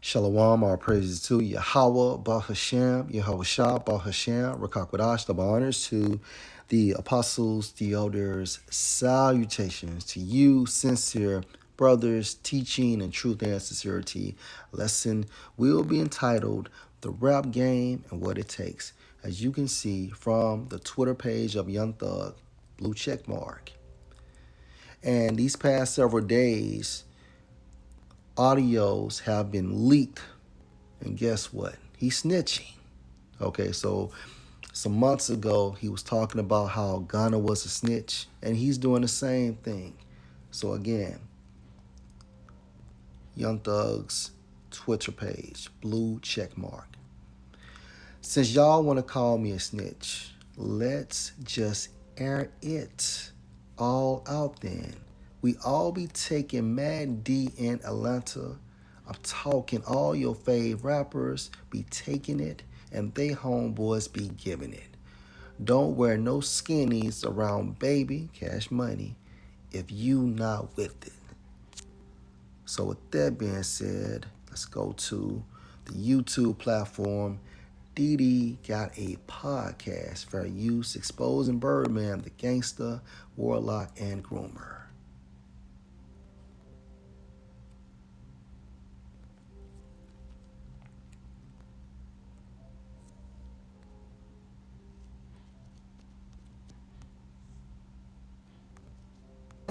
Shalom, our praises to Yahweh, Bahashem, Yahweh Shah, Bahashem, Rakakwadash, the honors to the apostles, the elders, salutations to you, sincere brothers, teaching and truth and sincerity. Lesson will be entitled The Rap Game and What It Takes. As you can see from the Twitter page of Young Thug, blue check mark. And these past several days, audios have been leaked, and guess what? He's snitching. Okay, so some months ago he was talking about how Ghana was a snitch, and he's doing the same thing. So again, Young Thug's Twitter page, blue check mark. Since y'all want to call me a snitch, let's just air it all out then. We all be taking Mad D in Atlanta. I'm talking all your fave rappers be taking it, and they homeboys be giving it. Don't wear no skinnies around baby Cash Money if you not with it. So with that being said, let's go to the YouTube platform. Didi got a podcast for use exposing Birdman, the gangster, warlock, and groomer.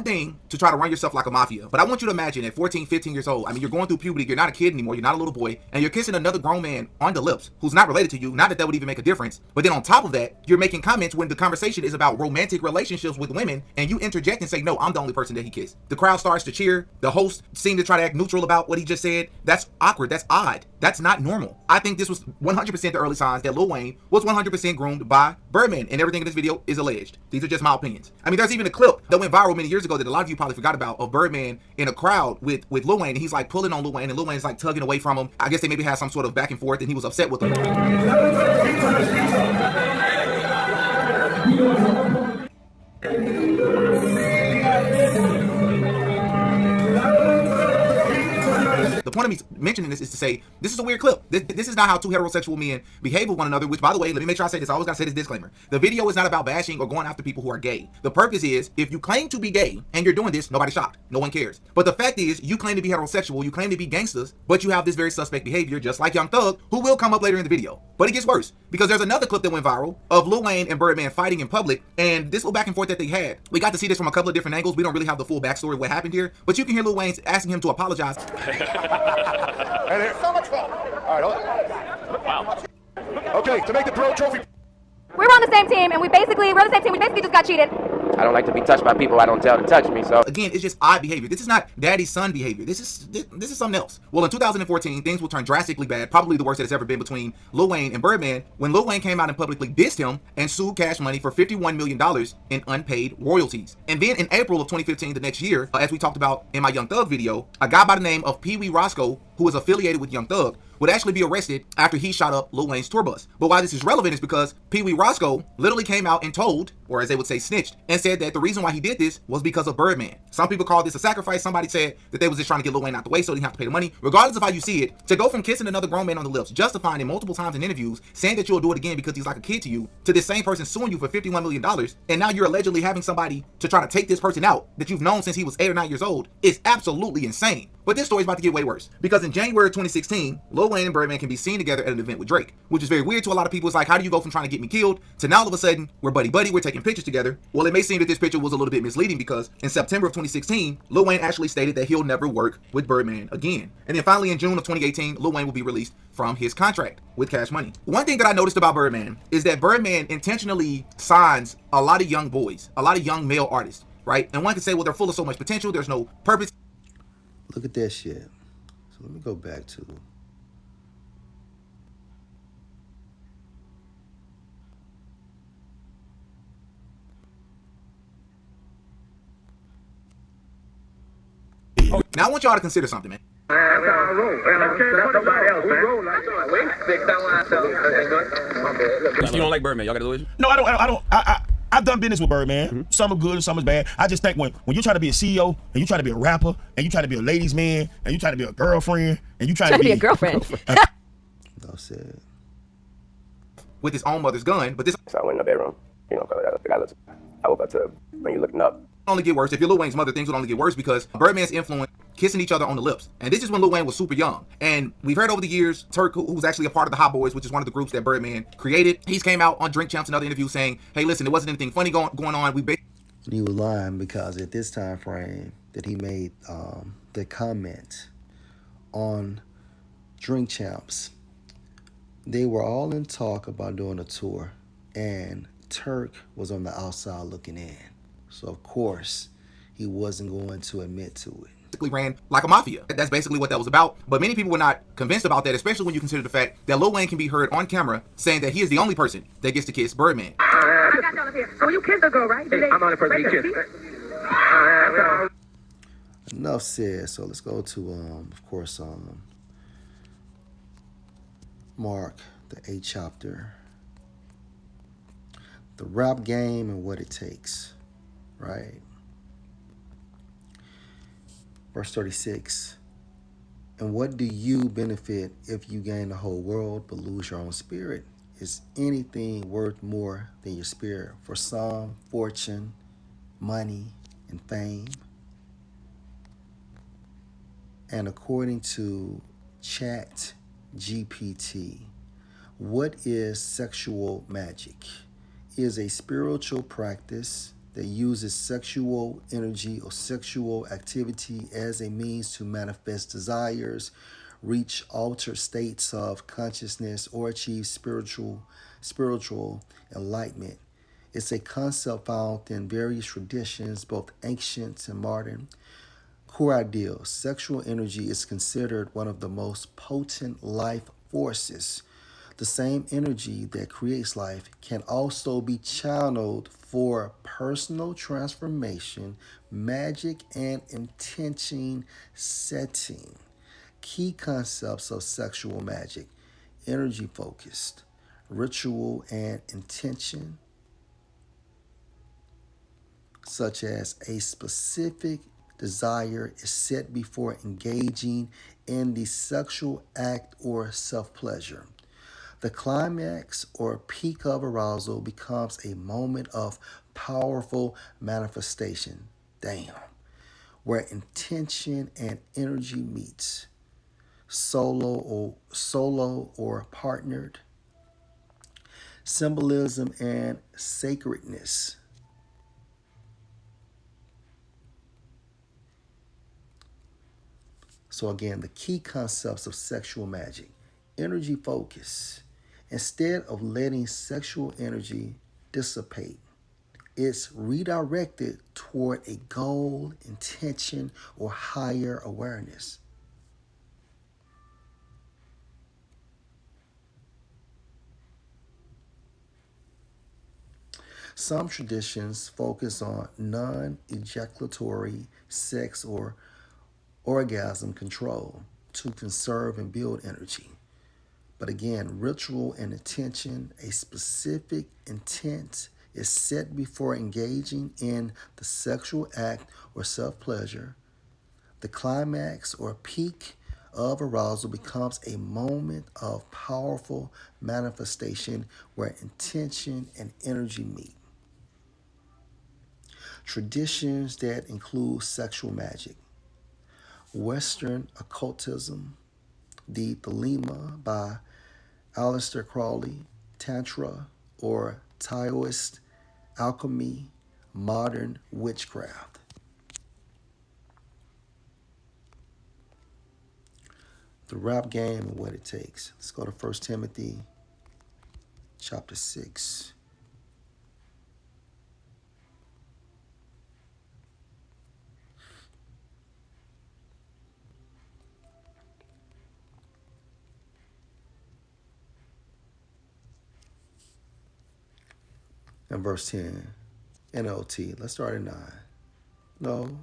Thing to try to run yourself like a mafia, but I want you to imagine at 14, 15 years old, I mean, you're going through puberty, you're not a kid anymore, you're not a little boy, and you're kissing another grown man on the lips who's not related to you, not that would even make a difference, but then on top of that, you're making comments when the conversation is about romantic relationships with women, and you interject and say, no, I'm the only person that he kissed. The crowd starts to cheer, the host seemed to try to act neutral about what he just said. That's awkward, that's odd, that's not normal. I think this was 100% the early signs that Lil Wayne was 100% groomed by Birdman, and everything in this video is alleged. These are just my opinions. I mean, there's even a clip that went viral many years ago that a lot of you probably forgot about, of Birdman in a crowd with Lil Wayne, and he's like pulling on Lil Wayne, and Lil Wayne's like tugging away from him. I guess they maybe had some sort of back and forth, and he was upset with him. The point of me mentioning this is to say, this is a weird clip. This is not how two heterosexual men behave with one another, which, by the way, let me make sure I say this. I always gotta say this disclaimer. The video is not about bashing or going after people who are gay. The purpose is, if you claim to be gay and you're doing this, nobody's shocked. No one cares. But the fact is, you claim to be heterosexual, you claim to be gangsters, but you have this very suspect behavior, just like Young Thug, who will come up later in the video. But it gets worse, because there's another clip that went viral of Lil Wayne and Birdman fighting in public, and this little back and forth that they had. We got to see this from a couple of different angles. We don't really have the full backstory of what happened here, but you can hear Lil Wayne asking him to apologize. So much fun. All right, hold on. Wow. Okay, to make the pro trophy. We're on the same team, and we're the same team. We basically just got cheated. I don't like to be touched by people I don't tell to touch me, so. Again, it's just odd behavior. This is not daddy-son behavior. This is something else. Well, in 2014, things will turn drastically bad, probably the worst that has ever been between Lil Wayne and Birdman, when Lil Wayne came out and publicly dissed him and sued Cash Money for $51 million in unpaid royalties. And then in April of 2015, the next year, as we talked about in my Young Thug video, a guy by the name of Pee Wee Roscoe, who is affiliated with Young Thug, would actually be arrested after he shot up Lil Wayne's tour bus. But why this is relevant is because Pee Wee Roscoe literally came out and told, or as they would say, snitched, and said that the reason why he did this was because of Birdman. Some people call this a sacrifice. Somebody said that they was just trying to get Lil Wayne out the way so he didn't have to pay the money. Regardless of how you see it, to go from kissing another grown man on the lips, justifying it multiple times in interviews, saying that you'll do it again because he's like a kid to you, to this same person suing you for $51 million, and now you're allegedly having somebody to try to take this person out that you've known since he was 8 or 9 years old, is absolutely insane. But this story's about to get way worse, because in January 2016, Lil Wayne and Birdman can be seen together at an event with Drake, which is very weird to a lot of people. It's like, how do you go from trying to get me killed to now all of a sudden we're buddy-buddy, we're taking pictures together? Well, it may seem that this picture was a little bit misleading, because in September of 2016, Lil Wayne actually stated that he'll never work with Birdman again. And then finally in June of 2018, Lil Wayne will be released from his contract with Cash Money. One thing that I noticed about Birdman is that Birdman intentionally signs a lot of young boys, a lot of young male artists, right? And one can say, well, they're full of so much potential, there's no purpose. Look at that shit. So let me go back to Now I want y'all to consider something, man. You don't like Birdman, y'all got a issue? No, I don't. I've done business with Birdman. Some are good and some is bad. I just think when you try to be a CEO and you try to be a rapper and you try to be a ladies' man and you try to be a girlfriend and you try to be a girlfriend. No said. with his own mother's gun, but this So I went in the bedroom, you know, because the guy looked, I woke up to when you're looking up. only get worse. If you're Lil Wayne's mother, things would only get worse because Birdman's influence, kissing each other on the lips. And this is when Lil Wayne was super young. And we've heard over the years, Turk, who's actually a part of the Hot Boys, which is one of the groups that Birdman created, he's came out on Drink Champs and other interviews saying, hey, listen, there wasn't anything funny going on. He was lying because at this time frame that he made the comment on Drink Champs, they were all in talk about doing a tour, and Turk was on the outside looking in. So of course, he wasn't going to admit to it. basically ran like a mafia. That's basically what that was about. But many people were not convinced about that, especially when you consider the fact that Lil Wayne can be heard on camera saying that he is the only person that gets to kiss Birdman. I got y'all up here. So you kissed the girl, right? Hey, I'm the only person you kissed. Enough said. So let's go to, of course, Mark, the 8th chapter. The rap game and what it takes, right? Verse 36. And what do you benefit if you gain the whole world but lose your own spirit? Is anything worth more than your spirit? For some, fortune, money, and fame. And according to Chat GPT, what is sexual magic? It is a spiritual practice that uses sexual energy or sexual activity as a means to manifest desires, reach altered states of consciousness, or achieve spiritual enlightenment. It's a concept found in various traditions, both ancient and modern. Core ideal: sexual energy is considered one of the most potent life forces. The same energy that creates life can also be channeled for personal transformation, magic, and intention setting. Key concepts of sexual magic: energy focused, ritual, and intention, such as a specific desire is set before engaging in the sexual act or self-pleasure. The climax or peak of arousal becomes a moment of powerful manifestation. Damn. Where intention and energy meets. Solo or partnered. Symbolism and sacredness. So again, the key concepts of sexual magic: energy focus. Instead of letting sexual energy dissipate, it's redirected toward a goal, intention, or higher awareness. Some traditions focus on non-ejaculatory sex or orgasm control to conserve and build energy. But again, ritual and intention, a specific intent is set before engaging in the sexual act or self-pleasure. The climax or peak of arousal becomes a moment of powerful manifestation where intention and energy meet. Traditions that include sexual magic: Western occultism, the Thelema by Aleister Crowley, Tantra or Taoist alchemy, modern witchcraft. The rap game and what it takes. Let's go to 1 Timothy chapter 6. And verse 10, NLT. Let's start at 9. No,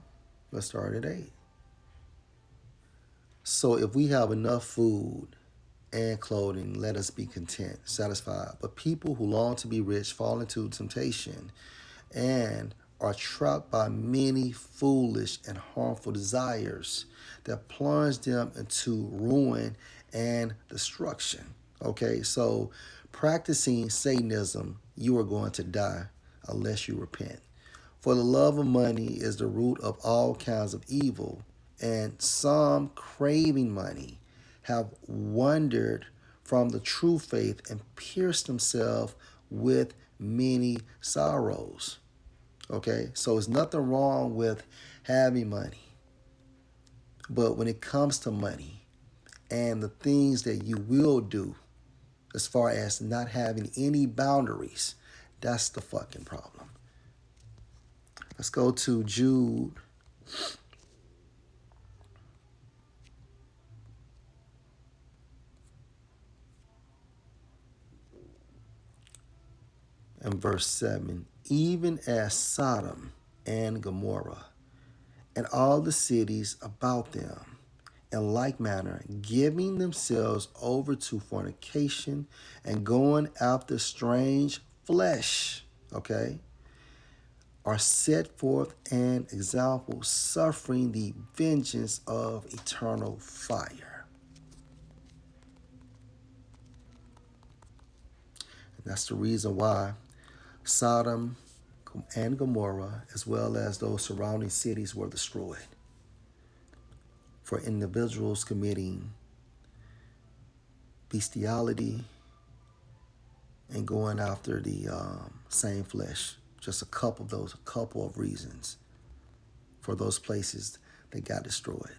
let's start at 8. So if we have enough food and clothing, let us be content, satisfied. But people who long to be rich fall into temptation and are trapped by many foolish and harmful desires that plunge them into ruin and destruction. Okay, so practicing Satanism, you are going to die unless you repent. For the love of money is the root of all kinds of evil, and some craving money have wandered from the true faith and pierced themselves with many sorrows. Okay, so there's nothing wrong with having money, but when it comes to money and the things that you will do, as far as not having any boundaries, that's the fucking problem. Let's go to Jude. And verse 7, even as Sodom and Gomorrah and all the cities about them, in like manner, giving themselves over to fornication and going after strange flesh, okay, are set forth an example, suffering the vengeance of eternal fire. And that's the reason why Sodom and Gomorrah, as well as those surrounding cities, were destroyed for individuals committing bestiality and going after the same flesh. Just a couple of reasons for those places that got destroyed.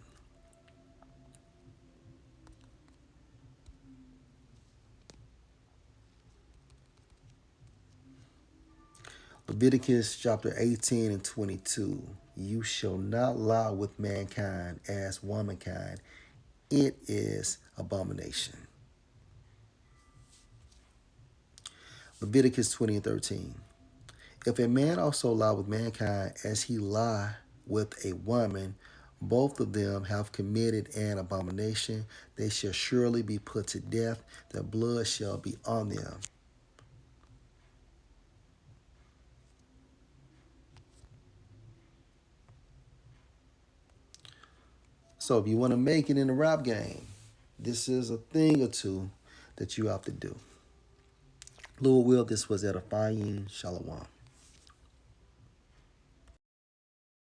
Leviticus chapter 18 and 22. You shall not lie with mankind as womankind. It is abomination. Leviticus 20 and 13. If a man also lie with mankind as he lie with a woman, both of them have committed an abomination. They shall surely be put to death. Their blood shall be on them. So if you want to make it in the rap game, this is a thing or two that you have to do. Lord will, this was edifying. Shalom.